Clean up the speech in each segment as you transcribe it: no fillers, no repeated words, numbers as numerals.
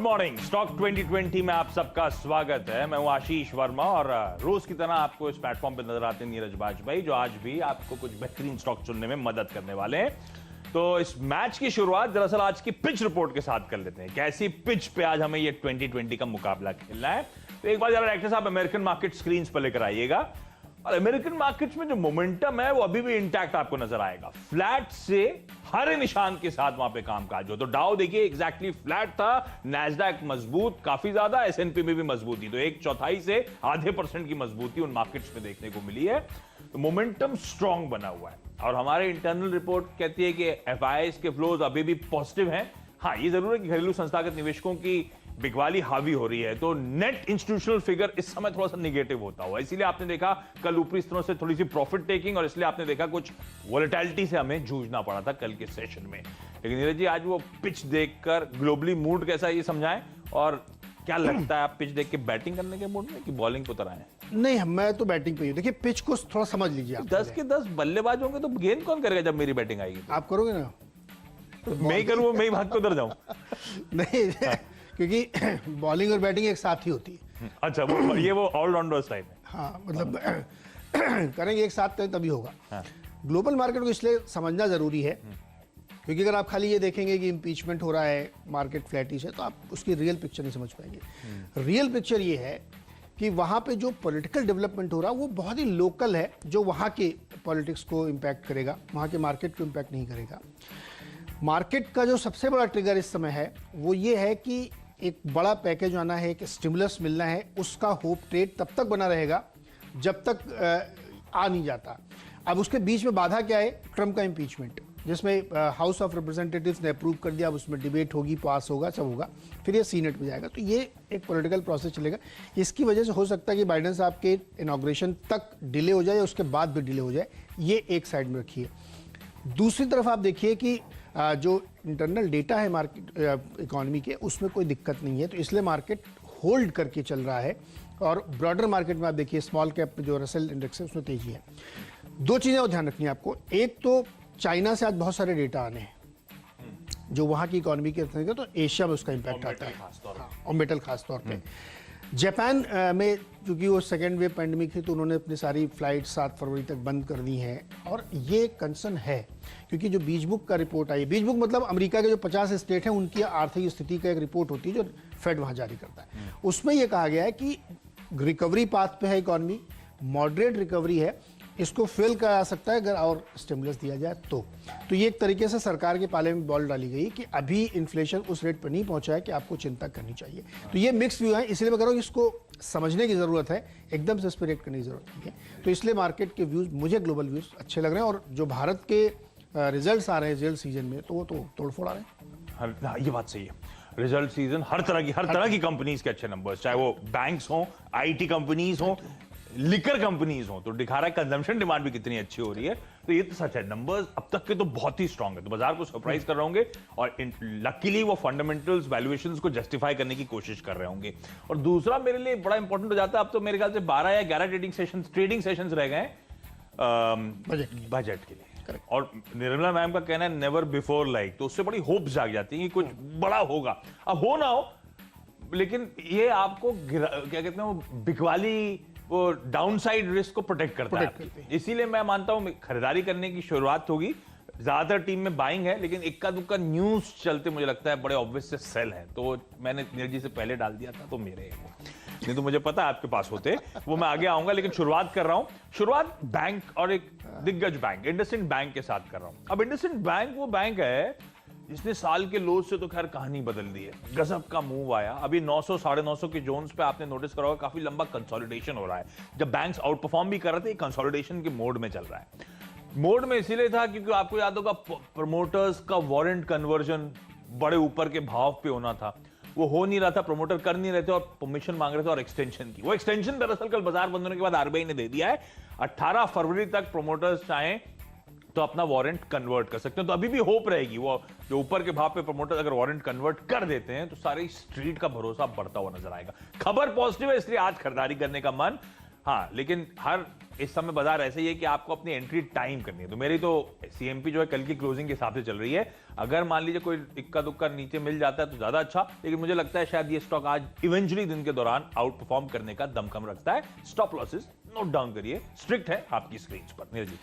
Morning stock 2020 में आप सबका स्वागत है। मैं हूं आशीष वर्मा और रोज की तरह आपको इस प्लेटफॉर्म पे नजर आते हैं नीरज बाजपेयी, जो आज भी आपको कुछ बेहतरीन स्टॉक चुनने में मदद करने वाले हैं। तो इस मैच की शुरुआत दरअसल आज की पिच रिपोर्ट के साथ कर लेते हैं। कैसी पिच पे आज हमें ये 2020 का मुकाबला खेलना है। तो एक बार जरा डायरेक्टर साहब अमेरिकन मार्केट स्क्रीन पर लेकर आइएगा। और अमेरिकन मार्केट्स में जो मोमेंटम है वो अभी भी इंटैक्ट आपको नजर आएगा। फ्लैट से हरे निशान के साथ वहां पे कामकाज हो। तो डाउ देखिए एग्जैक्टली फ्लैट था, नैस्डैक मजबूत काफी ज्यादा, एसएनपी में भी मजबूती, तो 1/4 से आधे % की मजबूती उन मार्केट्स में देखने को मिली है। तो मोमेंटम स्ट्रांग बना हुआ है और हमारे इंटरनल रिपोर्ट कहती है कि एफआईआईज के फ्लोज अभी भी पॉजिटिव हैं। हाँ, ये जरूर है कि घरेलू संस्थागत निवेशकों की बिकवाली हावी हो रही है, तो नेट इंस्टीट्यूशनल फिगर इस समय थोड़ा सा निगेटिव होता हुआ, इसीलिए आपने देखा कल ऊपरी स्तरों से थोड़ी सी प्रॉफिट टेकिंग और इसलिए आपने देखा कुछ वोलेटिलिटी से हमें जूझना पड़ा था कल के सेशन में। लेकिन नीरज जी, आज वो पिच देखकर ग्लोबली मूड कैसा है ये समझाएं, और क्या लगता है आप पिच देख के बैटिंग करने के मूड में कि बॉलिंग को तरह है? नहीं, मैं तो बैटिंग पे ही हूं। देखिए, पिच को थोड़ा समझ लीजिए आप। 10 के 10 बल्लेबाज होंगे तो गेंद कौन करेगा जब मेरी बैटिंग आएगी? आप करोगे ना? मैं ही करूँ, मैं ही भाग को उधर जाऊं? नहीं, क्योंकि बॉलिंग और बैटिंग एक साथ ही होती है। अच्छा, वो ऑलराउंडर्स टाइप है। हाँ, मतलब करेंगे एक साथ करें तभी होगा। हाँ। ग्लोबल मार्केट को इसलिए समझना जरूरी है क्योंकि अगर आप खाली ये देखेंगे कि इम्पीचमेंट हो रहा है, मार्केट फ्लैटिश है, तो आप उसकी रियल पिक्चर नहीं समझ पाएंगे। रियल पिक्चर ये है कि वहाँ पे जो पॉलिटिकल डेवलपमेंट हो रहा है वो बहुत ही लोकल है, जो वहाँ के पॉलिटिक्स को इम्पैक्ट करेगा, वहाँ के मार्केट को इम्पैक्ट नहीं करेगा। मार्केट का जो सबसे बड़ा ट्रिगर इस समय है वो ये है कि एक बड़ा पैकेज आना है, एक स्टिमुलस मिलना है, उसका होप ट्रेड तब तक बना रहेगा जब तक आ नहीं जाता। अब उसके बीच में बाधा क्या है? ट्रम्प का इम्पीचमेंट, जिसमें हाउस ऑफ रिप्रेजेंटेटिव्स ने अप्रूव कर दिया। अब उसमें डिबेट होगी, पास होगा, सब होगा, फिर ये सीनेट में जाएगा। तो ये एक पॉलिटिकल प्रोसेस चलेगा। इसकी वजह से हो सकता है कि बाइडेन साहब के इनॉग्रेशन तक डिले हो जाए या उसके बाद भी डिले हो जाए। ये एक साइड में रखिए। दूसरी तरफ आप देखिए कि जो इंटरनल डेटा है मार्केट इकोनॉमी के, उसमें कोई दिक्कत नहीं है, तो इसलिए मार्केट होल्ड करके चल रहा है। और ब्रॉडर मार्केट में आप देखिए स्मॉल कैप जो रसेल इंडेक्स है उसमें तेजी है। दो चीज़ें और ध्यान रखनी है आपको। एक तो चाइना से आज बहुत सारे डेटा आने हैं जो वहाँ की इकोनॉमी के अंतर्गत, तो एशिया में उसका इम्पैक्ट आता है, और मेटल खास तौर पे। जापान में क्योंकि वो सेकेंड वेव पैंडेमिक थी, तो उन्होंने अपनी सारी फ्लाइट 7 फरवरी तक बंद कर दी हैं। और ये कंसर्न है क्योंकि जो बीज बुक का रिपोर्ट आई, बीज बुक मतलब अमेरिका के जो 50 स्टेट हैं उनकी आर्थिक स्थिति का एक रिपोर्ट होती है जो फेड वहाँ जारी करता है। उसमें ये कहा गया है कि रिकवरी पाथ पे है इकोनॉमी, मॉडरेट रिकवरी है, इसको फेल करा सकता है अगर और स्टिमुलस दिया जाए तो ये एक तरीके से सरकार के पाले में बॉल डाली गई कि अभी इन्फ्लेशन उस रेट पर नहीं पहुंचा है कि आपको चिंता करनी चाहिए। तो ये मिक्स व्यू है, इसलिए मैं कह रहा हूँ इसको समझने की ज़रूरत है, एकदम से इस पर रिएक्ट करने की ज़रूरत नहीं है। तो इसलिए मार्केट के व्यूज़, मुझे ग्लोबल व्यूज़ अच्छे लग रहे हैं। और जो भारत के रिजल्ट्स आ रहे हैं रिजल्ट सीजन में, तो वो तो तोड़फोड़ आ रहे हैं। ये बात सही है। रिजल्ट सीजन हर तरह की कंपनीज के अच्छे नंबर्स, चाहे वो बैंक्स हों, आईटी कंपनीज हों, लिकर कंपनीज हो, तो दिखा रहा है कंजम्पशन डिमांड भी कितनी अच्छी हो रही है। तो ये तो सच है, नंबर्स अब तक के तो बहुत ही स्ट्रांग है, तो बाजार को सरप्राइज कर रहे होंगे और लकीली वो फंडामेंटल्स वैल्यूएशंस को जस्टिफाई करने की कोशिश कर रहे होंगे। और दूसरा मेरे लिए बड़ा इंपॉर्टेंट हो जाता है, अब तो मेरे ख्याल से 12 या 11 ट्रेडिंग सेशंस रह गए बजट के लिए। और निर्मला मैम का कहना है नेवर बिफोर लाइक, तो उससे बड़ी होप जाग जाती है कि कुछ बड़ा होगा। अब हो ना हो, लेकिन ये आपको क्या कहते हैं, वो बिकवाली, वो डाउनसाइड रिस्क को प्रोटेक्ट करता है। इसीलिए मैं मानता हूं खरीदारी करने की शुरुआत होगी। ज्यादातर टीम में बाइंग है, लेकिन इक्का दुक्का न्यूज चलते मुझे लगता है बड़े ऑब्वियस से सेल है। तो मैंने नीरज जी से पहले डाल दिया था, तो मेरे नहीं तो मुझे पता है आपके पास होते, वो मैं आगे आऊंगा। लेकिन शुरुआत कर रहा हूं, शुरुआत बैंक और एक दिग्गज बैंक इंडसइंड बैंक के साथ कर रहा हूं। अब इंडसइंड बैंक वो बैंक है जिसने साल के लोज से तो खैर कहानी बदल दी है। गजब का मूव आया। अभी 900 साढ़े 900 के जोन्स पे आपने नोटिस करा होगा, काफी लंबा कंसोलिडेशन हो रहा है। जब बैंक्स आउट परफॉर्म भी कर रहे थे, कंसोलिडेशन के मोड में चल रहा है। मोड में इसीलिए था क्योंकि आपको याद होगा प्रमोटर्स का वारंट कन्वर्जन बड़े ऊपर के भाव पे होना था, वो हो नहीं रहा था, प्रमोटर कर नहीं रहे थे और परमिशन मांग रहे थे और एक्सटेंशन की। वो एक्सटेंशन दरअसल कल बाजार बंद होने के बाद आरबीआई ने दे दिया है। 18 फरवरी तक प्रमोटर्स चाहें तो अपना वारंट कन्वर्ट कर सकते हैं। तो अभी भी होप रहेगी, वो जो ऊपर के भाव पे प्रमोटर अगर वारंट कन्वर्ट कर देते हैं तो सारी स्ट्रीट का भरोसा बढ़ता हुआ नजर आएगा। खबर पॉजिटिव है, इसलिए आज खरीदारी करने का मन। हाँ, लेकिन हर इस समय बाजार ऐसे ही है कि आपको अपनी एंट्री टाइम करनी है। तो मेरी तो सीएमपी जो है कल की क्लोजिंग के हिसाब से चल रही है। अगर मान लीजिए कोई इक्का दुक्का नीचे मिल जाता है तो ज्यादा अच्छा, लेकिन मुझे लगता है शायद ये स्टॉक आज इवेंचुअली दिन के दौरान आउट परफॉर्म करने का दमखम रखता है। स्टॉप लॉसेस नोट डाउन करिए, स्ट्रिक्ट है आपकी स्क्रीन पर। नीरज जी,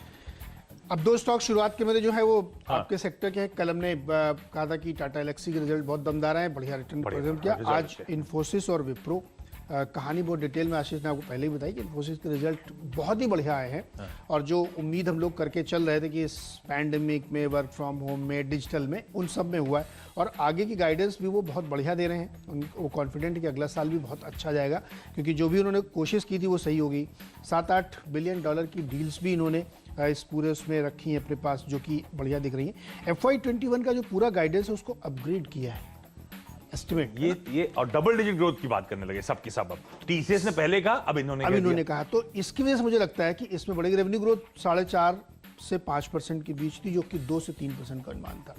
अब दो स्टॉक शुरुआत के मेरे जो है वो आपके सेक्टर के हैं। कल हमने कहा था कि टाटा एलेक्सी के रिजल्ट बहुत दमदार हैं, बढ़िया रिटर्न प्रेजेंट किया। रिजल्ट आज इन्फोसिस और विप्रो, कहानी बहुत डिटेल में आशीष ने आपको पहले ही बताई कि इन्फोसिस के रिजल्ट बहुत ही बढ़िया आए हैं। और जो उम्मीद हम लोग करके चल रहे थे कि इस पैंडेमिक में, वर्क फ्रॉम होम में, डिजिटल में, उन सब में हुआ है। और आगे की गाइडेंस भी वो बहुत बढ़िया दे रहे हैं। वो कॉन्फिडेंट है कि अगला साल भी बहुत अच्छा जाएगा, क्योंकि जो भी उन्होंने कोशिश की थी वो सही होगी। 7-8 बिलियन डॉलर की डील्स भी इन्होंने इस पूरे उसमें रखी हैं अपने पास, जो कि बढ़िया दिख रही हैं। FY21 का जो पूरा गाइडेंस है उसको अपग्रेड किया है एस्टिमेट। ये और डबल डिजिट ग्रोथ की बात करने लगे सबके सब। अब टीसीएस ने पहले कहा, अब इन्होंने कहा। तो इसकी वजह से मुझे लगता है कि इसमें बढ़ेगी। रेवेन्यू ग्रोथ 4.5 से 5% के बीच थी, जो कि 2 से 3% का अनुमान था।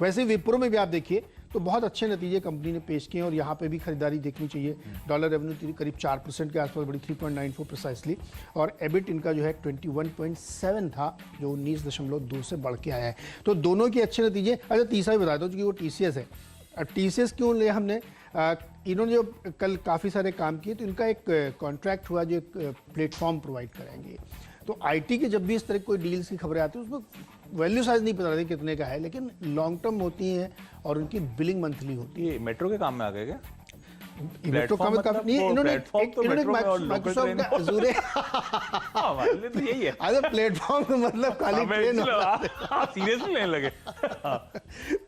वैसे विप्रो में भी आप देखिए तो बहुत अच्छे नतीजे कंपनी ने पेश किए, और यहाँ पे भी खरीदारी देखनी चाहिए। डॉलर रेवेन्यू करीब 4% के आसपास बढ़ी, 3.94 प्रिसाइसली। और एबिट इनका जो है 21.7 था, जो 19.2 से बढ़ के आया है। तो दोनों के अच्छे नतीजे। अच्छा, तीसरा भी बता दो, क्योंकि वो TCS है। TCS क्यों लिया हमने? इन्होंने जो कल काफ़ी सारे काम किए, तो इनका एक कॉन्ट्रैक्ट हुआ जो एक प्लेटफॉर्म प्रोवाइड कराएंगे। तो IT के जब भी इस तरह कोई डील्स की खबरें आती है, उसमें वैल्यू साइज नहीं पता रहती कितने का है, लेकिन लॉन्ग टर्म होती हैं और उनकी बिलिंग मंथली होती है। ये मेट्रो के काम में आ गए क्या? मेट्रो का में काफी नहीं, इन्होंने माइक्रोसॉफ्ट का अज़ूरे हमारे लिए तो यही है। अरे प्लेटफॉर्म का मतलब खाली ट्रेन सीरियसली लेने लगे।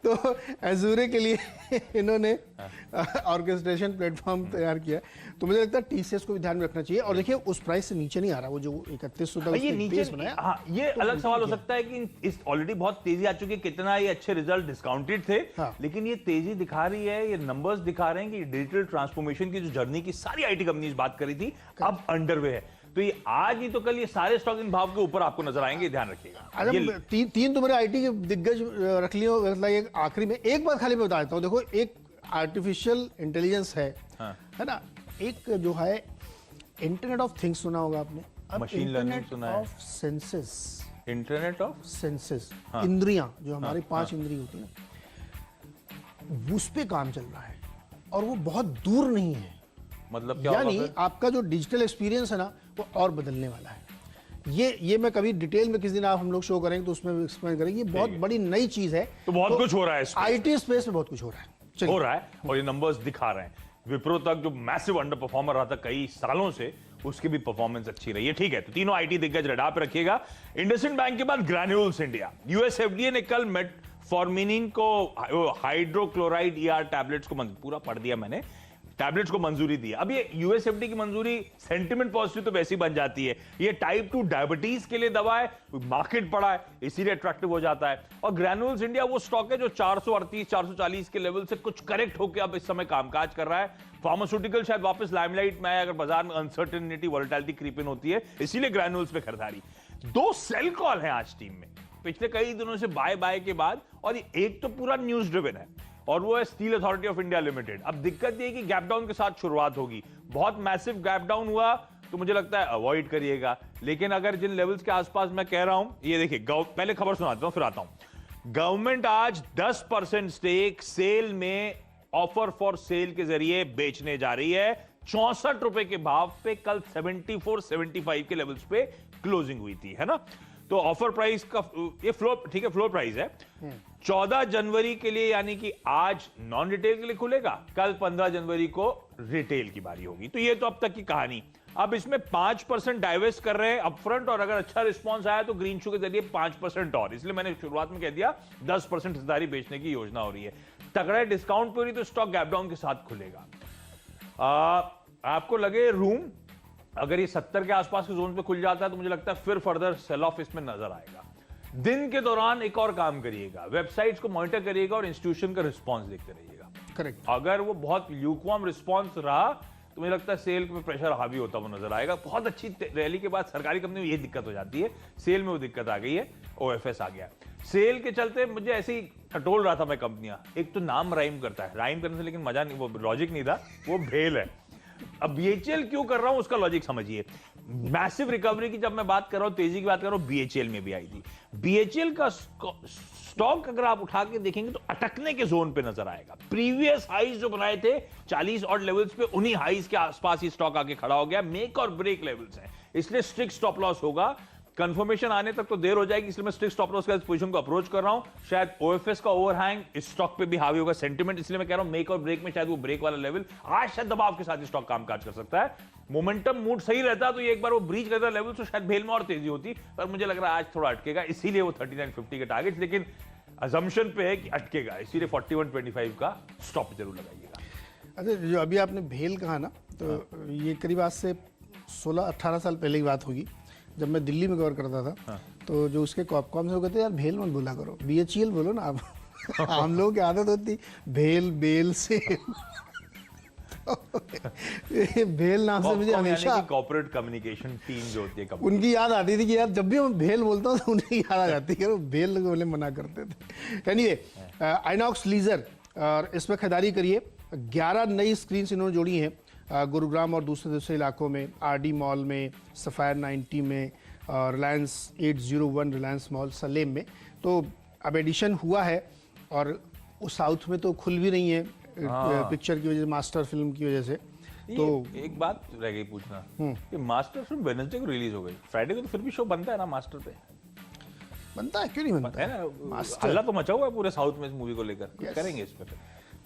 तो अज़ूरे के लिए इन्होंने ऑर्केस्ट्रेशन प्लेटफॉर्म तैयार किया। तो मुझे लगता है TCS को भी ध्यान में रखना चाहिए। और देखिए उस प्राइस से नीचे नहीं आ रहा, वो जो 3100 था ये नीचे बनाया। हाँ, ये तो अलग सवाल हो सकता है कि इस ऑलरेडी बहुत तेजी आ चुकी है, कितना ये अच्छे रिजल्ट डिस्काउंटेड थे। हाँ। लेकिन ये तेजी दिखा रही है, ये नंबर्स दिखा रहे हैं कि डिजिटल ट्रांसफॉर्मेशन की जो जर्नी की सारी IT कंपनीज बात करी थी, अब अंडरवे है। तो ये आज नहीं तो कल ये सारे स्टॉक इन भाव के ऊपर आपको नजर आएंगे, ध्यान रखिएगा। अरे तीन तो मेरे IT के दिग्गज रख लियो। मतलब एक आखिरी में एक बात खाली मैं बता देता हूँ। देखो, एक आर्टिफिशियल इंटेलिजेंस है, हाँ। है ना। एक जो है इंटरनेट ऑफ थिंग्स सुना होगा आपने। अब मशीन लर्निंग सुना है। Of senses, internet of senses, हाँ। इंद्रियां जो हमारी 5 इंद्रिय होती है, उस पे काम चल रहा है। और वो बहुत दूर नहीं है। मतलब क्या यानी होगा फिर? आपका जो डिजिटल एक्सपीरियंस है ना, वो और बदलने वाला है। ये मैं कभी डिटेल में किसी दिन आप हम लोग शो करेंगे तो उसमें भी एक्सप्लेन करेंगे। ये बहुत बड़ी नई चीज है। तो बहुत कुछ हो रहा है इसमें। IT स्पेस में बहुत कुछ हो रहा है। हो रहा है और ये नंबर्स दिखा रहे हैं। विप्रो तक जो मैसिव अंडर परफॉर्मर रहा था कई सालों से, उसकी भी परफॉर्मेंस अच्छी रही है। ठीक है, तो तीनों IT दिग्गज रडार पे रखिएगा। इंडसइंड बैंक के बाद ग्रैन्यूल्स इंडिया। US FDA ने कल मेटफॉर्मिन को, हाइड्रोक्लोराइड ER टैबलेट्स को पूरा पढ़ दिया मैंने, टैबलेट्स को मंजूरी दी। अब ये US FDA की मंजूरी सेंटिमेंट पॉजिटिव तो वैसे ही बन जाती है। ये टाइप 2 डायबिटीज के लिए दवा है, मार्केट पड़ा है, इसीलिए अट्रैक्टिव हो जाता है। और ग्रैन्यूल्स इंडिया वो स्टॉक है जो 438 440 के लेवल से कुछ करेक्ट होकर अब इस समय कामकाज कर रहा है। फार्मास्यूटिकल शायद वापस लाइमलाइट में आए, अगर बाजार में अनसर्टेनिटी, वोलेटिलिटी क्रीप इन होती है, इसीलिए ग्रैन्यूल्स पे खरीदारी। 2 सेल कॉल है आज टीम में पिछले कई दिनों से बाय बाय के बाद, और एक तो पूरा न्यूज ड्रिवन है, और वो है steel authority of India limited. अब दिक्कत ये है कि गैप डाउन के साथ शुरुआत होगी। बहुत मैसिव गैप डाउन हुआ तो मुझे लगता है अवॉइड करिएगा। लेकिन अगर जिन लेवल्स के आसपास मैं कह रहा हूं, ये देखिए, पहले खबर सुनाता हूं फिर आता हूं। गवर्नमेंट आज 10% स्टेक सेल में ऑफर फॉर सेल के जरिए बेचने जा रही है। 64 रुपए के भाव पे कल 74-75 के लेवल्स पे क्लोजिंग हुई थी, है ना। तो ऑफर प्राइस का ये फ्लोर, ठीक है, फ्लोर प्राइस है। 14 जनवरी के लिए, यानी कि आज नॉन रिटेल के लिए खुलेगा, कल 15 जनवरी को रिटेल की बारी होगी। तो ये तो अब तक की कहानी। अब इसमें 5% डाइवेस्ट कर रहे हैं अपफ्रंट, और अगर अच्छा रिस्पांस आया तो ग्रीन शू के जरिए 5% और। इसलिए मैंने शुरुआत में कह दिया 10% हिस्सेदारी बेचने की योजना हो रही है। तगड़ा डिस्काउंट पे हो रही तो स्टॉक गैप डाउन के साथ खुलेगा। आपको लगे रूम, अगर ये 70 के आसपास के जोन पे खुल जाता है तो मुझे लगता है फिर फर्दर सेल ऑफ इसमें नजर आएगा। दिन के दौरान एक और काम करिएगा, वेबसाइट्स को मॉनिटर करिएगा और इंस्टीट्यूशन का रिस्पांस देखते रहिएगा। करेक्ट। अगर वो बहुत ल्यूकवार्म रिस्पांस रहा तो मुझे लगता है सेल पे प्रेशर हावी होता हुआ नजर आएगा। बहुत अच्छी रैली के बाद सरकारी कंपनी में ये दिक्कत हो जाती है, सेल में वो दिक्कत आ गई है, OFS आ गया। सेल के चलते मुझे ऐसे ही टटोल रहा था मैं कंपनियां। एक तो नाम राइम करता है, राइम करने से लेकिन मजा नहीं, वो लॉजिक नहीं था, वो भेल है। अब BHEL क्यों कर रहा हूं उसका लॉजिक समझिए। मैसिव रिकवरी की जब मैं बात कर रहा हूं, तेजी की बात कर रहा हूं, बीएचईएल में भी आई थी। बीएचईएल का स्टॉक अगर आप उठा के देखेंगे तो अटकने के जोन पे नजर आएगा। प्रीवियस हाईज जो बनाए थे 40 और लेवल्स पे, उन्हीं हाईज के आसपास ही स्टॉक आके खड़ा हो गया। मेक और ब्रेक लेवल्स हैं, इसलिए स्ट्रिक्ट स्टॉप लॉस होगा। कंफर्मेशन आने तक तो देर हो जाएगी, इसलिए मैं स्ट्रिक्ट स्टॉप लॉस के पोजीशन को अप्रोच कर रहा हूं। शायद ओएफएस का ओवरहैंग इस स्टॉक पे भी हावी होगा, सेंटिमेंट, इसलिए मैं कह रहा हूं मेक और ब्रेक में शायद वो ब्रेक वाला लेवल आज शायद दबाव के साथ स्टॉक कामकाज कर सकता है। मोमेंटम मूड सही रहता तो ये एक बार वो ब्रीच करता लेवल तो शायद भेल में और तेजी होती, पर मुझे लग रहा है आज थोड़ा अटकेगा, इसीलिए वो 3950 के टारगेट, लेकिन अजम्पशन पे है कि अटकेगा, इसीलिए 4125 का स्टॉप जरूर लगाइएगा। अच्छा, जो अभी आपने भेल कहा ना, तो ये करीब आज से 16-18 साल पहले की बात होगी, जब मैं दिल्ली में कवर करता था। तो जो उसके कॉपकॉम से वो कहते यार भेल मत बोला करो, बीएचईएल बोलो ना आप। हम लोगों की आदत होती भेल बेल से। भेल नाम से मुझे हमेशा कॉर्पोरेट कम्युनिकेशन टीम जो होती है उनकी याद आती थी कि यार जब भी हम भेल बोलता हूँ तो उन्हें याद आ जाती है कि भेल लोग बोले मना करते थे। एनीवे, आइनॉक्स लीजर, और इसमें खरीदारी करिए। 11 नई स्क्रीन इन्होंने जोड़ी हैं गुरुग्राम और दूसरे इलाकों में, आरडी मॉल में, सफायर 90 में, रिलायंस 801 रिलायंस मॉल सलेम में। तो अब एडिशन हुआ है और उस साउथ में तो खुल भी नहीं है पिक्चर की वजह से, मास्टर फिल्म की वजह से। तो एक बात रह गई पूछना कि मास्टर फिल्म वेडनेसडे को रिलीज हो गई, फ्राइडे को तो फिर भी शो बनता है ना मास्टर पे? बनता है, क्यों नहीं बनता है ना? हल्ला तो मचा हुआ है पूरे साउथ में इस मूवी को लेकर, करेंगे इस पर।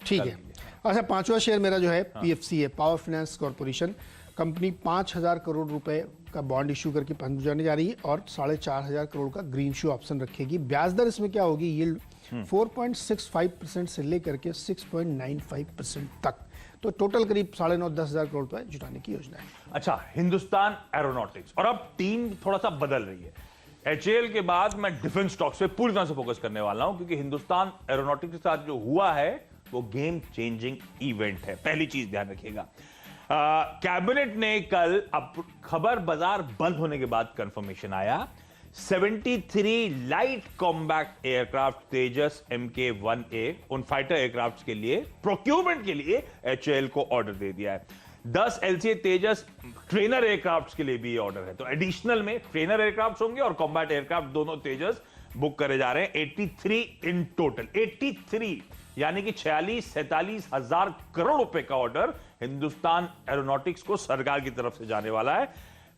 ठीक है। अच्छा, 5वां शेयर मेरा जो है पीएफसी है, power finance corporation. Company 5000 crore रुपए का बॉन्ड इशू करके फंड जाने जा रही है और 4500 करोड़ का ग्रीन शू ऑप्शन रखेगी। ब्याज दर इसमें क्या होगी, यील्ड 4.65% से लेकर के 6.95% तक। तो टोटल करीब 9.5-10 हजार करोड़ रुपए जुटाने की योजना है। अच्छा, हिंदुस्तान एरोनॉटिक्स, और अब टीम थोड़ा सा बदल रही है। एचएएल के बाद मैं डिफेंस स्टॉक्स पे पूरी तरह से फोकस करने वाला हूं, क्योंकि हिंदुस्तान एरोनॉटिक्स के साथ जो हुआ है वो गेम चेंजिंग इवेंट है। पहली चीज ध्यान रखिएगा, कैबिनेट ने कल, अब खबर बाजार बंद होने के बाद कंफर्मेशन आया, 73 लाइट कॉम्बैट एयरक्राफ्ट तेजस MK-1A उन फाइटर एयरक्राफ्ट के लिए प्रोक्योरमेंट के लिए एचएएल को ऑर्डर दे दिया है। 10 LCA तेजस ट्रेनर एयरक्राफ्ट के लिए भी ऑर्डर है। तो एडिशनल में ट्रेनर एयरक्राफ्ट होंगे और कॉम्बैट एयरक्राफ्ट दोनों तेजस बुक करे जा रहे हैं। 83 इन टोटल, 83 यानी कि 46-47 हजार करोड़ रुपए का ऑर्डर हिंदुस्तान एरोनॉटिक्स को सरकार की तरफ से जाने वाला है।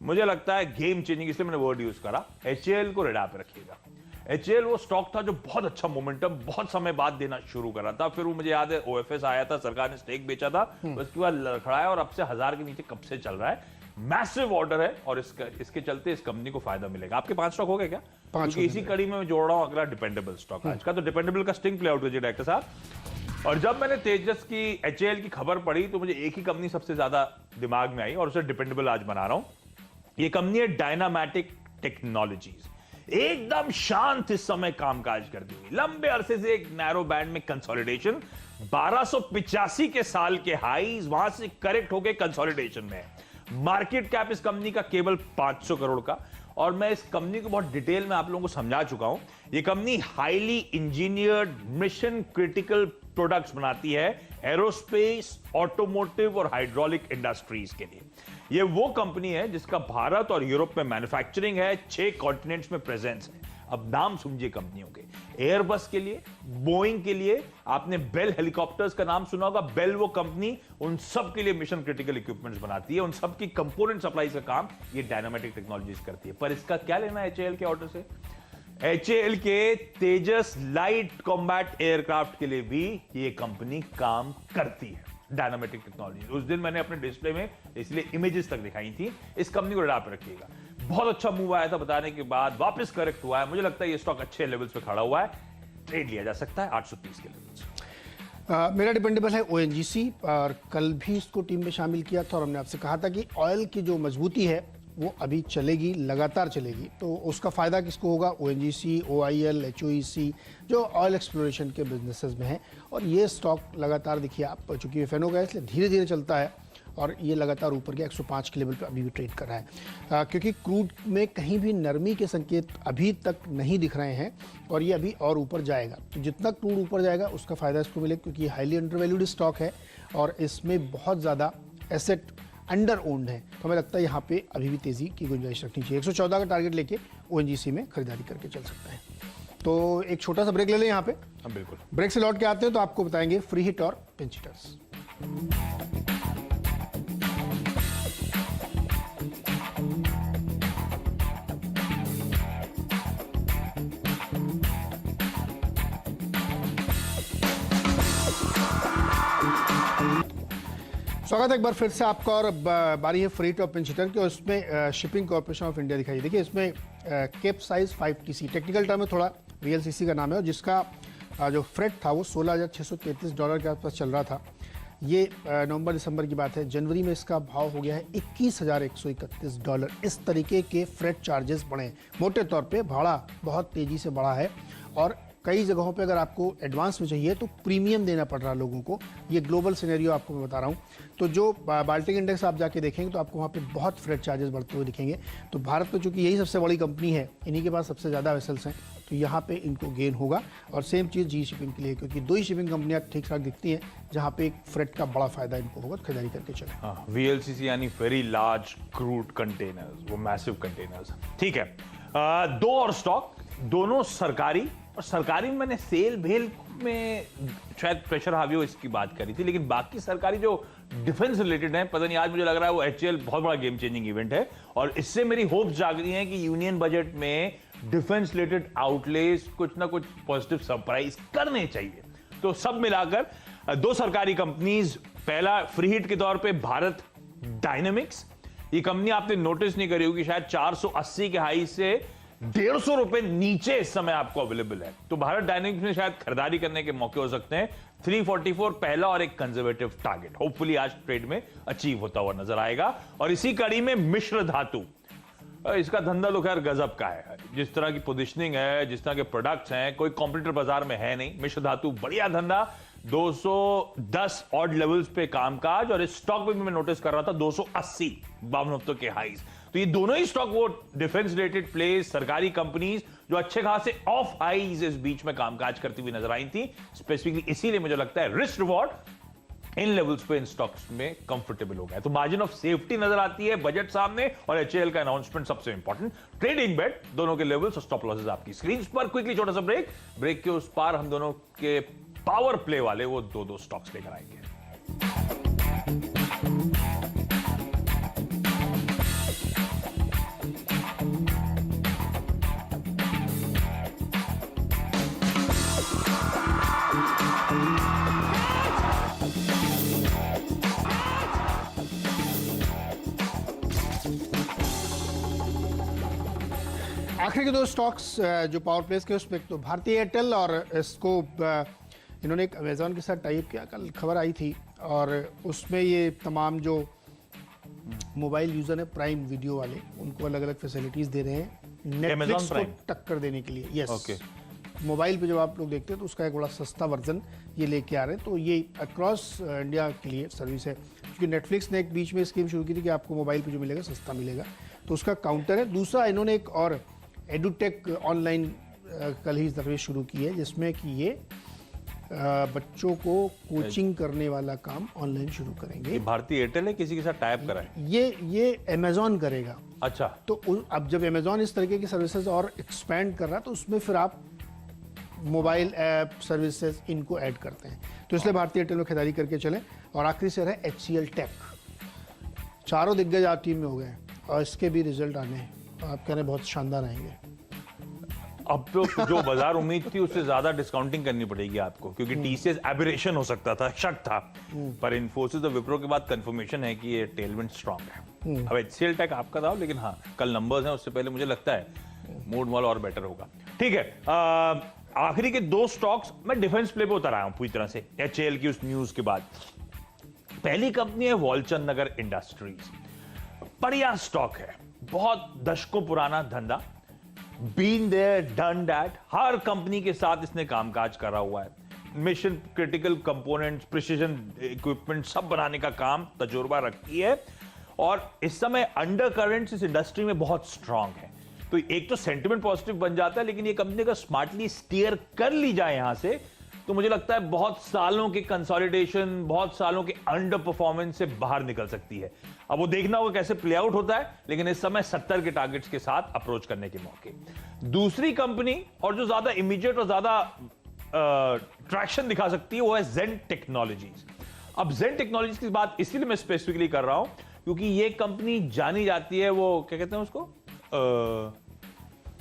मुझे लगता है गेम चेंजिंग, इसलिए मैंने वर्ड यूज करा। एचएएल को रेडा पे रखिएगा। एचएएल वो स्टॉक था जो बहुत अच्छा मोमेंटम बहुत समय बाद देना शुरू कर रहा था, फिर वो मुझे याद है ओएफएस आया था, सरकार ने स्टेक बेचा था, उसके बाद लड़खड़ा है और अब से 1000 के नीचे कब से चल रहा है। मैसिव ऑर्डर है और इसके चलते इस कंपनी को फायदा मिलेगा। आपके 5 स्टॉक हो गए क्या? क्योंकि इसी कड़ी में मैं जोड़ रहा हूं अगला डिपेंडेबल स्टॉक आज का। तो डिपेंडेबल का स्टिंग प्ले आउट कीजिए डायरेक्टर साहब। और जब मैंने तेजस की एचएएल की खबर पढ़ी तो मुझे एक ही कंपनी सबसे ज्यादा दिमाग में आई और उसे डिपेंडेबल आज बना रहा हूं। ये कंपनी है डायनामैटिक टेक्नोलॉजीज। एकदम शांत इस समय कामकाज करती हुई, लंबे अरसे से एक नैरो बैंड में कंसोलिडेशन, 1285 के साल के हाईज वहां से करेक्ट होकर कंसोलिडेशन में है। मार्केट कैप इस कंपनी का केवल 500 करोड़ का, और मैं इस कंपनी को बहुत डिटेल में आप लोगों को समझा चुका हूं। यह company highly engineered mission critical products बनाती है एरोस्पेस, ऑटोमोटिव और हाइड्रोलिक इंडस्ट्रीज के लिए। यह वो कंपनी है जिसका भारत और यूरोप में मैन्युफैक्चरिंग है, 6 कॉन्टिनेंट्स में प्रेजेंस है। अब नाम समझिए कंपनियों के, एयरबस के लिए, बोइंग के लिए, आपने बेल हेलीकॉप्टर्स का नाम सुना होगा। बेल वो कंपनी उन सब के लिए मिशन क्रिटिकल इक्विपमेंट्स बनाती है, उन सब की कंपोनेंट सप्लाई का काम ये डायनामैटिक टेक्नोलॉजीज करती है। पर इसका क्या लेना है एचएएल के ऑर्डर से? एचएएल के तेजस लाइट कॉम्बैट एयरक्राफ्ट के लिए भी ये कंपनी काम करती है, डायनामैटिक टेक्नोलॉजी। उस दिन मैंने अपने डिस्प्ले में इसलिए इमेजेस तक दिखाई थी। इस कंपनी को रेडा पे रखिएगा। बहुत अच्छा मूव आया था बताने के बाद, वापस करेक्ट हुआ है। मुझे लगता है ये स्टॉक अच्छे लेवल्स पे खड़ा हुआ है, ट्रेड लिया जा सकता है 830 के लेवल्स। मेरा डिपेंडेबल है ओएनजीसी, और कल भी इसको टीम में शामिल किया था और हमने आपसे कहा था कि ऑयल की जो मजबूती है वो अभी चलेगी, लगातार चलेगी। तो उसका फायदा किसको होगा? ओएनजीसी, ओआईएल, एचओईसी जो ऑयल एक्सप्लोरेशन के बिजनेसेस में है। और ये स्टॉक लगातार देखिए आप, चूंकि एफएनओ का है इसलिए धीरे धीरे चलता है और ये लगातार ऊपर के 105 के लेवल पे अभी भी ट्रेड कर रहा है, क्योंकि क्रूड में कहीं भी नरमी के संकेत अभी तक नहीं दिख रहे हैं और ये अभी और ऊपर जाएगा। तो जितना क्रूड ऊपर जाएगा उसका फायदा इसको मिलेगा, क्योंकि हाईली अंडरवैल्यूड स्टॉक है और इसमें बहुत ज़्यादा एसेट अंडर ओन्ड है, तो हमें लगता है यहाँ पे अभी भी तेजी की गुंजाइश रखनी चाहिए। 114 का टारगेट लेके ओएनजीसी में खरीदारी करके चल सकता है। तो एक छोटा सा ब्रेक ले लें यहाँ पे। हाँ बिल्कुल। ब्रेक से लौट के आते हैं तो आपको बताएंगे फ्री हिट और पिंच हिटर्स। स्वागत है एक बार फिर से आपका, और बारी है फ्री टॉप पिंच हिटर की, और इसमें शिपिंग कॉर्पोरेशन ऑफ इंडिया दिखाई। देखिए इसमें cap size 5TC technical term में थोड़ा VLCC का नाम है, और जिसका जो फ्रेट था वो $16,633 के आसपास चल रहा था। ये नवंबर दिसंबर की बात है। जनवरी में इसका भाव हो गया है $21,131। इस तरीके के फ्रेट चार्जेस बढ़े, मोटे तौर पे भाड़ा बहुत तेज़ी से बढ़ा है, और कई जगहों पे अगर आपको एडवांस में चाहिए तो प्रीमियम देना पड़ रहा है लोगों को। ये ग्लोबल सिनेरियो आपको मैं बता रहा हूँ। तो जो बाल्टिक इंडेक्स आप जाके देखेंगे तो आपको वहाँ पे बहुत फ्रेट चार्जेस बढ़ते हुए दिखेंगे। तो भारत में चूंकि यही सबसे बड़ी कंपनी है, इन्हीं के पास सबसे ज़्यादा वेसल्स हैं, तो यहाँ पे इनको गेन होगा। और सेम चीज़ जी शिपिंग के लिए, क्योंकि 2 ही शिपिंग कंपनियाँ ठीक ठाक दिखती हैं जहाँ पे एक फ्रेट का बड़ा फायदा इनको होगा, खरीदारी करके चले। हाँ, VLCC यानी वेरी लार्ज क्रूड कंटेनर्स, वो मैसिव कंटेनर्स। ठीक है, 2 और स्टॉक, दोनों सरकारी, और सरकारी में मैंने सेल भेल में शायद प्रेशर हावी हो इसकी बात करी थी, लेकिन बाकी सरकारी जो डिफेंस रिलेटेड है, पता नहीं आज मुझे लग रहा है वो HAL बहुत बड़ा गेम चेंजिंग इवेंट है, और इससे मेरी होप जाग रही है कि यूनियन बजट में डिफेंस रिलेटेड आउटलेज कुछ ना कुछ पॉजिटिव सरप्राइज करने चाहिए। तो सब मिलाकर 2 सरकारी कंपनीज, पहला फ्री हिट के तौर पे भारत डायनेमिक्स। ये कंपनी आपने नोटिस नहीं करी होगी, शायद 480 के हाई से ₹150 नीचे इस समय आपको अवेलेबल है। तो भारत डायनेमिक्स में शायद खरीदारी करने के मौके हो सकते हैं। 344 पहला और एक कंजर्वेटिव टारगेट होपफुली आज ट्रेड में अचीव होता हुआ नजर आएगा। और इसी कड़ी में मिश्र धातु, इसका धंधा तो खैर गजब का है। जिस तरह की पोजिशनिंग है, जिस तरह के प्रोडक्ट्स हैं, कोई कॉम्पिटिटर बाजार में है नहीं। मिश्र धातु बढ़िया धंधा, 210 ऑड लेवल्स पे कामकाज, और इस स्टॉक पे भी मैं नोटिस कर रहा था 280 52 हफ्तों के हाईज। तो ये दोनों ही स्टॉक वो डिफेंस रिलेटेड प्लेस, सरकारी कंपनीज जो अच्छे खासे ऑफ हाईज इस बीच में कामकाज करती हुई नजर आई थी। स्पेसिफिकली इसीलिए मुझे लगता है रिस्क रिवॉर्ड इन लेवल्स पे इन स्टॉक्स में कंफर्टेबल हो गया। तो मार्जिन ऑफ सेफ्टी नजर आती है, बजट सामने, और HAL का अनाउंसमेंट सबसे इंपॉर्टेंट। ट्रेडिंग बेट दोनों के लेवल्स और स्टॉप लॉसेस आपकी स्क्रीन पर। क्विकली छोटा सा ब्रेक के उस पार हम दोनों के पावर प्ले वाले वो 2 स्टॉक्स लेकर आएंगे। आखिरी के 2 स्टॉक्स जो पावर प्लेस के, उसमें तो भारतीय एयरटेल, और इसको इन्होंने एक अमेजॉन के साथ टाइप किया, कल खबर आई थी, और उसमें ये तमाम जो मोबाइल यूजर है प्राइम वीडियो वाले, उनको अलग अलग फैसिलिटीज दे रहे हैं नेटफ्लिक्स को टक्कर देने के लिए। यस, मोबाइल पे जब आप लोग देखते हैं तो उसका एक बड़ा सस्ता वर्जन ये लेके आ रहे हैं। तो ये अक्रॉस इंडिया के लिए सर्विस है, क्योंकि नेटफ्लिक्स ने एक बीच में स्कीम शुरू की थी कि आपको मोबाइल पे जो मिलेगा सस्ता मिलेगा, तो उसका काउंटर है। दूसरा, इन्होंने एक और एडुटेक ऑनलाइन कल ही सर्विस शुरू की है, जिसमें कि ये बच्चों को कोचिंग करने वाला काम ऑनलाइन शुरू करेंगे। भारतीय एयरटेल है, किसी के साथ टाइप करा है? ये अमेजॉन करेगा। अच्छा, तो अब जब अमेजॉन इस तरीके की सर्विसेज और एक्सपेंड कर रहा है, तो उसमें फिर आप मोबाइल ऐप सर्विसेज इनको ऐड करते हैं। तो इसलिए भारतीय एयरटेल में खरीदारी करके चलें। और आखिरी शेयर है HCL टेक। 4 दिग्गज आप टीम में हो गए, और इसके भी रिजल्ट आने हैं, आप कह रहे हैं बहुत शानदार आएंगे। अब तो जो बाजार उम्मीद थी उससे ज्यादा डिस्काउंटिंग करनी पड़ेगी आपको, क्योंकि TCS एबरेशन हो सकता था, शक था, पर इन्फोसिस और विप्रो के बाद कंफर्मेशन है कि ये टेलविंड स्ट्रांग है। अब HCL टेक आपका था, लेकिन हाँ कल नंबर्स हैं, उससे पहले मुझे लगता है मूड मॉल और बेटर होगा। ठीक है, आखिरी के 2 स्टॉक्स मैं डिफेंस प्ले पे उतर आया हूं पूरी तरह से HAL की उस न्यूज के बाद। पहली कंपनी है वॉलचंद नगर इंडस्ट्रीज। बढ़िया स्टॉक है, बहुत दशकों पुराना धंधा, बीन देयर डन दैट, हर कंपनी के साथ इसने कामकाज करा हुआ है। Mission critical components, precision equipment सब बनाने का काम तजुर्बा रखती है, और इस समय अंडर करंट्स इस इंडस्ट्री में बहुत स्ट्रांग है। तो एक तो सेंटिमेंट पॉजिटिव बन जाता है, लेकिन ये कंपनी अगर स्मार्टली स्टीयर कर ली जाए यहां से, तो मुझे लगता है बहुत सालों के कंसोलिडेशन, बहुत सालों के अंडर परफॉर्मेंस से बाहर निकल सकती है। अब वो देखना होगा कैसे प्ले आउट होता है, लेकिन इस समय 70 के टारगेट्स के साथ अप्रोच करने के मौके। दूसरी कंपनी और जो ज्यादा इमीडिएट और ज्यादा ट्रैक्शन दिखा सकती है वो है जेन टेक्नोलॉजीज। अब जेन टेक्नोलॉजीज की बात इसीलिए मैं स्पेसिफिकली कर रहा हूं क्योंकि ये कंपनी जानी जाती है, वो क्या कहते हैं उसको,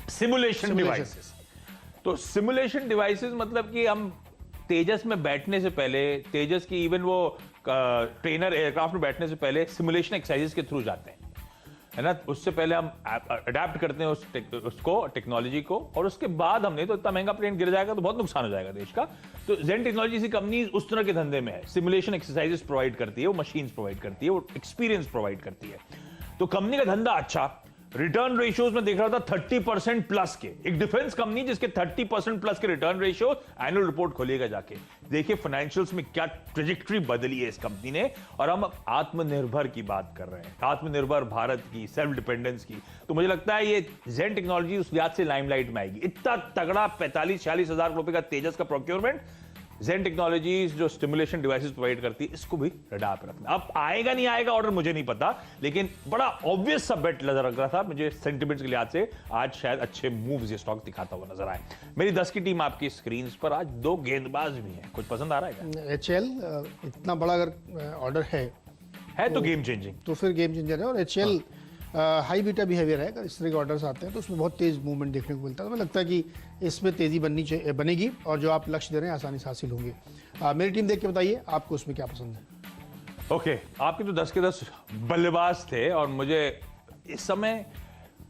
सिमुलेशन डिवाइसेस। तो सिमुलेशन डिवाइसेस मतलब कि हम तेजस में बैठने से पहले, तेजस की इवन वो ट्रेनर एयरक्राफ्ट में बैठने से पहले सिमुलेशन एक्सरसाइजेस के थ्रू जाते हैं, है ना। उससे पहले हम अडेप्ट करते हैं उसको टेक्नोलॉजी को, और उसके बाद हमने तो इतना महंगा प्लेन गिर जाएगा तो बहुत नुकसान हो जाएगा देश का। तो जेन टेक्नोलॉजी सी कंपनी उस तरह के धंधे में है, सिमुलेशन एक्सरसाइजेस प्रोवाइड करती है, वो मशीन्स प्रोवाइड करती है, वो एक्सपीरियंस प्रोवाइड करती है। तो कंपनी का धंधा अच्छा, रिटर्न रेशियोज में देख रहा था 30% प्लस के, एक डिफेंस कंपनी जिसके 30% प्लस के रिटर्न रेशियो, एनुअल रिपोर्ट खोलिएगा जाके देखिए फाइनेंशियल्स में क्या ट्रेजेक्टरी बदली है इस कंपनी ने। और हम आत्मनिर्भर की बात कर रहे हैं, आत्मनिर्भर भारत की, सेल्फ डिपेंडेंस की। तो मुझे लगता है ये जेन टेक्नोलॉजी उस लिहाज से लाइमलाइट में आएगी। इतना तगड़ा 45-46 हजार रुपए का तेजस का प्रोक्योरमेंट, जेन टेक्नोलॉजीज जो स्टिमुलेशन डिवाइसेस प्रोवाइड करती है, इसको भी रडार पर रखना। अब आएगा नहीं आएगा ऑर्डर मुझे नहीं पता, लेकिन बड़ा ऑब्वियस सा बेट नजर लग रहा था मुझे सेंटिमेंट्स के लिहाज से। आज शायद अच्छे मूव्स ये स्टॉक दिखाता हुआ नजर आए। मेरी 10 की टीम आपकी स्क्रीन पर, आज 2 गेंदबाज भी हैं, कुछ पसंद आ रहा है क्या? HL इतना बड़ा अगर ऑर्डर है तो गेम चेंजिंग, तो फिर गेम चेंजर है। और HL हाई बीटा बिहेवियर है, अगर इस तरह के ऑर्डर्स आते हैं तो उसमें बहुत तेज मूवमेंट देखने को मिलता है। तो मुझे लगता है कि इसमें तेजी बनेगी और जो आप लक्ष्य दे रहे हैं आसानी से हासिल होंगे। मेरी टीम देख के बताइए आपको उसमें क्या पसंद है। ओके, आपके तो 10 के 10 बल्लेबाज थे और मुझे इस समय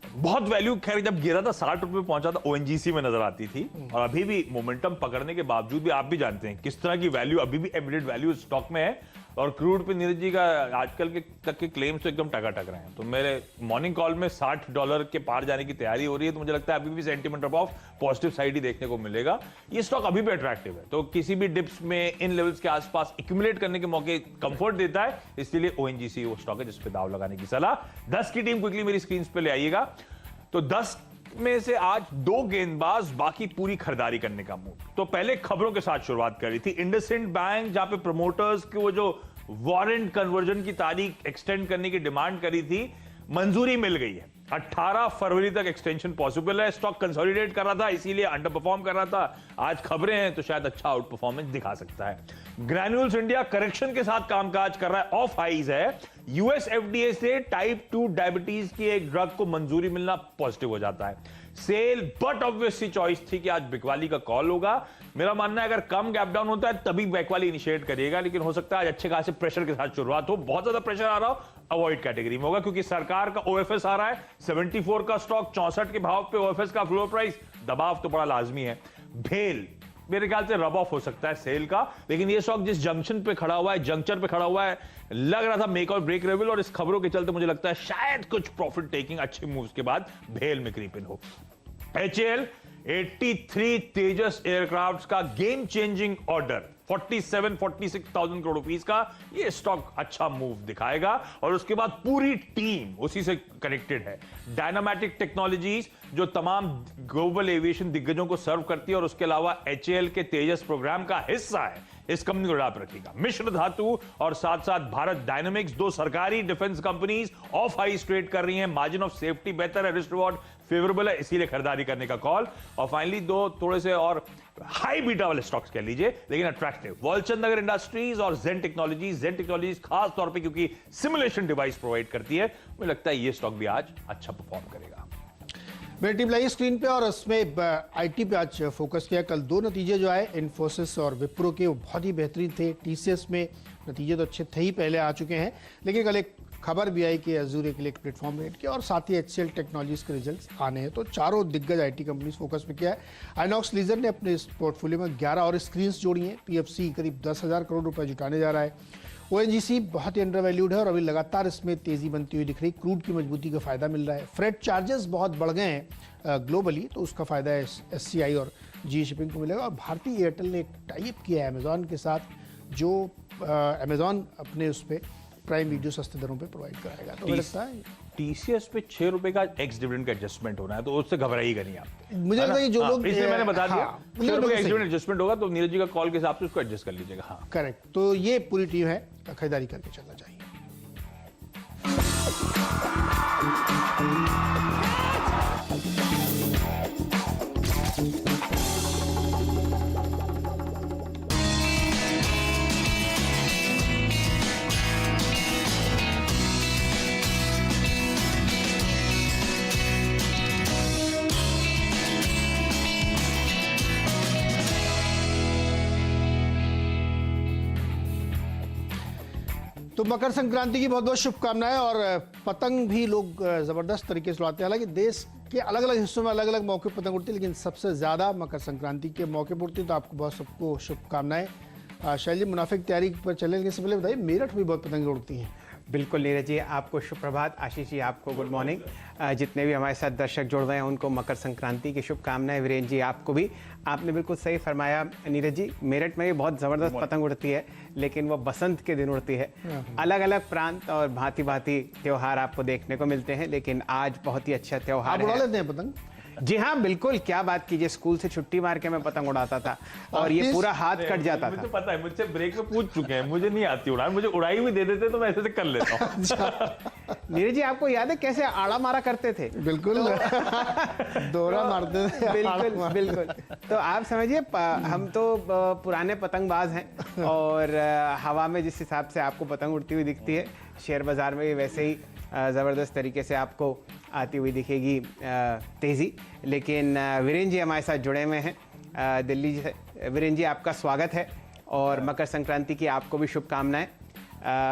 बहुत वैल्यू, खैर जब गिरा था 60 रुपए में पहुंचा था, ONGC में नजर आती थी। और अभी भी मोमेंटम पकड़ने के बावजूद भी आप भी जानते हैं किस तरह की वैल्यू, अभी भी एमिडेड वैल्यू स्टॉक में है। और क्रूड पे नीरज जी का आजकल के तक के क्लेम्स तो एकदम टकाटक रहे हैं। तो मेरे मॉर्निंग कॉल में $60 के पार जाने की तैयारी हो रही है, तो मुझे लगता है अभी भी सेंटीमेंट ऑफ पॉजिटिव साइड ही देखने को मिलेगा। ये स्टॉक अभी भी अट्रैक्टिव है, तो किसी भी डिप्स में इन लेवल्स के आसपास एक्यूमुलेट करने के मौके कंफर्ट देता है, इसलिए ONGC वो स्टॉक है जिस पे दाव लगाने की सलाह। 10 की टीम क्विकली मेरी स्क्रीन पे ले आइएगा। तो 10 में से आज 2 गेंदबाज, बाकी पूरी खरीदारी करने का मूड। तो पहले खबरों के साथ शुरुआत करी थी। इंडसइंड बैंक, जहां पे प्रमोटर्स के वो जो वारंट कन्वर्जन की तारीख एक्सटेंड करने की डिमांड करी थी, मंजूरी मिल गई है। 18 फरवरी तक एक्सटेंशन पॉसिबल है। स्टॉक कंसोलिडेट कर रहा था, इसीलिए अंडर परफॉर्म कर रहा था। आज खबरें हैं तो शायद अच्छा आउट परफॉर्मेंस दिखा सकता है। ग्रैन्यूल्स इंडिया करेक्शन के साथ कामकाज कर रहा है, ऑफ हाइज है। यूएस FDA से टाइप 2 डायबिटीज की एक ड्रग को मंजूरी मिलना पॉजिटिव हो जाता है। सेल, बट ऑब्वियसली चॉइस थी कि आज बिकवाली का कॉल होगा। मेरा मानना है अगर कम गैप डाउन होता है तभी बिकवाली इनिशिएट करिएगा, लेकिन हो सकता है आज अच्छे खासे प्रेशर के साथ शुरुआत हो। बहुत ज्यादा प्रेशर आ रहा हो, अवॉइड कैटेगरी में होगा, क्योंकि सरकार का OFS आ रहा है 74 का स्टॉक, 64 के भाव पे OFS का फ्लोर प्राइस, दबाव तो बड़ा लाजमी है। भेल मेरे ख्याल से रब ऑफ हो सकता है सेल का, लेकिन ये स्टॉक जिस जंक्शन पे खड़ा हुआ है, जंक्चर पे खड़ा हुआ है, लग रहा था मेक और ब्रेक लेवल, और इस खबरों के चलते मुझे लगता है शायद कुछ प्रॉफिट टेकिंग अच्छे मूव्स के बाद भेल में क्रीप इन हो। HAL 83 तेजस एयरक्राफ्ट का game changing order 47-46,000 crore rupees का, ये स्टॉक अच्छा मूव दिखाएगा। और उसके बाद पूरी टीम उसी से कनेक्टेड है। डायनामैटिक टेक्नोलॉजीज जो तमाम ग्लोबल एविएशन दिग्गजों को सर्व करती है और उसके अलावा HAL के तेजस प्रोग्राम का हिस्सा है, इस कंपनी को रडार रखिएगा। मिश्र धातु और साथ साथ भारत डायनामिक्स, 2 सरकारी defence companies of high trade कर रही हैं। मार्जिन ऑफ सेफ्टी बेहतर है, रिस्क रिवॉर्ड फेवरेबल है, इसीलिए खरीदारी करने का कॉल। और फाइनली 2 थोड़े से और हाई बीटा वाले स्टॉक्स कह लीजिए लेकिन अट्रैक्टिव, वॉलचंद नगर इंडस्ट्रीज और जेन टेक्नोलॉजीज खास तौर पे क्योंकि सिमुलेशन डिवाइस प्रोवाइड करती है। मुझे लगता है ये स्टॉक भी आज अच्छा परफॉर्म करेगा। मेरी टीम लाई स्क्रीन पे और उसमें IT पे आज फोकस किया। कल 2 नतीजे जो आए इन्फोसिस और विप्रो के, वो बहुत ही बेहतरीन थे। TCS में नतीजे तो अच्छे थे ही, पहले आ चुके हैं, लेकिन कल एक खबर भी आई कि अजूर के लिए एक प्लेटफॉर्म रेट किया और साथ ही HCL टेक्नोलॉजीज के रिजल्ट्स आने हैं। तो चारों दिग्गज IT कंपनीज फोकस में किया है। आइनॉक्स लीजर ने अपने इस पोर्टफोलियो में 11 और स्क्रीन्स जोड़ी हैं। PFC करीब 10,000 करोड़ रुपए जुटाने जा रहा है। ONGC बहुत ही अंडर वैल्यूड है और अभी लगातार इसमें तेजी बनती हुई दिख रही। क्रूड की मजबूती का फायदा मिल रहा है। फ्रेट चार्जेस बहुत बढ़ गए हैं ग्लोबली, तो उसका फायदा SCI और GE शिपिंग को मिलेगा। और भारतीय एयरटेल ने एक टाइप किया है अमेजॉन के साथ, जो अमेजॉन अपने उस पर प्राइम वीडियो सस्ते दरों पे प्रोवाइड कराएगा। तो मुझे लगता है टीसीएस पे 6 रुपए का एक्स डिविडेंड का एडजस्टमेंट होना है, तो उससे घबराइएगा नहीं आप। मुझे लगता है कि जो लोग इसलिए मैंने बता दिया, हाँ, 6 रुपए का एक्स डिविडेंड एडजस्टमेंट होगा तो नीरज जी का कॉल के हिसाब से उसको एडजस्ट कर लीजिएगा। हाँ करेक्ट। तो ये पूरी टीम है, खरीदारी करके चलना चाहिए। तो मकर संक्रांति की बहुत बहुत शुभकामनाएं। और पतंग भी लोग ज़बरदस्त तरीके से उड़ाते हैं। हालांकि देश के अलग अलग हिस्सों में अलग अलग मौके पर पतंग उड़ती है, लेकिन सबसे ज़्यादा मकर संक्रांति के मौके पर उड़ती है। तो आपको बहुत सबको शुभकामनाएं। शैली, मुनाफे की तैयारी पर चलें, लेकिन इससे पहले बताइए, मेरठ में बहुत पतंग उड़ती हैं। बिल्कुल नीरज जी, आपको शुभ प्रभात। आशीष जी, आपको गुड मॉर्निंग। जितने भी हमारे साथ दर्शक जुड़ रहे हैं उनको मकर संक्रांति की शुभकामनाएं। वीरेंद्र जी, आपको भी। आपने बिल्कुल सही फरमाया नीरज जी, मेरठ में भी बहुत ज़बरदस्त पतंग उड़ती है, लेकिन वो बसंत के दिन उड़ती है। अलग अलग प्रांत और भांति भांति त्यौहार आपको देखने को मिलते हैं, लेकिन आज बहुत ही अच्छा त्यौहार आप उड़ा है। लेते हैं पतंग? जी हाँ बिल्कुल, क्या बात कीजिए, स्कूल से छुट्टी मार के मैं पतंग उड़ाता था और ये पूरा हाथ कट जाता था। मुझे पता है, मुझसे ब्रेक में पूछ चुके हैं, मुझे नहीं आती उड़ान, मुझे उड़ाई हुई दे देते तो मैं ऐसे कर लेता हूँ। नीरज जी, आपको याद है कैसे आड़ा मारा करते थे? बिल्कुल। दोहरा मारते थे। बिल्कुल बिल्कुल। तो आप समझिए, हम तो पुराने पतंगबाज हैं और हवा में जिस हिसाब से आपको पतंग उड़ती हुई दिखती है, शेयर बाजार में भी वैसे ही ज़बरदस्त तरीके से आपको आती हुई दिखेगी तेज़ी। लेकिन वीरेंद्र जी हमारे साथ जुड़े हुए हैं दिल्ली से। वीरेंद्र जी, आपका स्वागत है और मकर संक्रांति की आपको भी शुभकामनाएं।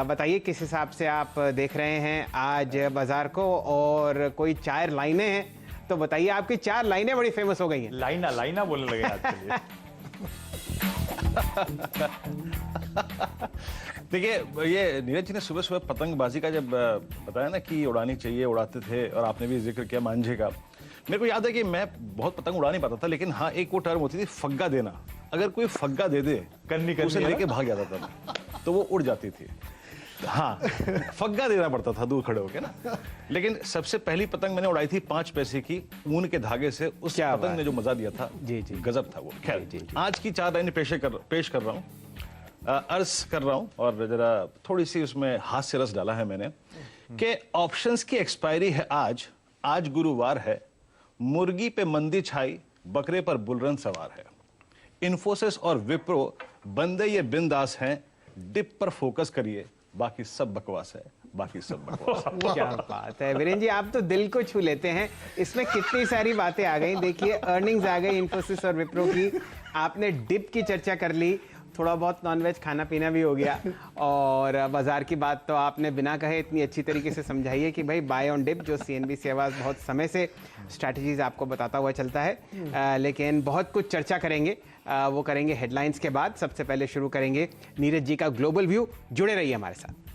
बताइए किस हिसाब से आप देख रहे हैं आज बाज़ार को, और कोई 4 लाइनें हैं तो बताइए। आपकी 4 लाइनें बड़ी फेमस हो गई हैं। लाइना लाइना बोलने लगे आजकल। देखिए, ये नीरज जी ने सुबह सुबह पतंगबाजी का जब बताया ना कि उड़ानी चाहिए, उड़ाते थे, और आपने भी जिक्र किया मांझे का। मेरे को याद है कि मैं बहुत पतंग उड़ा नहीं पाता था, लेकिन हाँ एक वो टर्म होती थी फग्गा देना। अगर कोई फग्गा दे दे, कन्नी उसे है लेके भाग जाता था मैं, तो वो उड़ जाती थी। हाँ, फग्गा देना पड़ता था दूर खड़े होके ना। लेकिन सबसे पहली पतंग मैंने उड़ाई थी 5 पैसे की ऊन के धागे से। उस पतंग ने जो मजा दिया था, जी जी, गजब था वो। खैर, आज की 4 लाइनें पेश कर रहा हूँ, अर्ज कर रहा हूं, और जरा थोड़ी सी उसमें हास्य रस डाला है मैंने कि ऑप्शंस की एक्सपायरी है आज गुरुवार है, मुर्गी पे मंदी छाई, बकरे पर बुलरन सवार है। इन्फोसिस और विप्रो बंदे ये बिंदास हैं, डिप पर फोकस करिए, बाकी सब बकवास है, बाकी सब बकवास है। क्या बात है वीरेंद्र जी, आप तो दिल को छू लेते हैं। इसमें कितनी सारी बातें आ गई। देखिए, अर्निंग्स आ गई इन्फोसिस और विप्रो की, आपने डिप की चर्चा कर ली, थोड़ा बहुत नॉनवेज खाना पीना भी हो गया, और बाजार की बात तो आपने बिना कहे इतनी अच्छी तरीके से समझाई है कि भाई बाय ऑन डिप, जो CNBC आवाज़ बहुत समय से स्ट्रैटेजीज आपको बताता हुआ चलता है। लेकिन बहुत कुछ चर्चा करेंगे, वो करेंगे हेडलाइंस के बाद। सबसे पहले शुरू करेंगे नीरज जी का ग्लोबल व्यू। जुड़े रहिए हमारे साथ।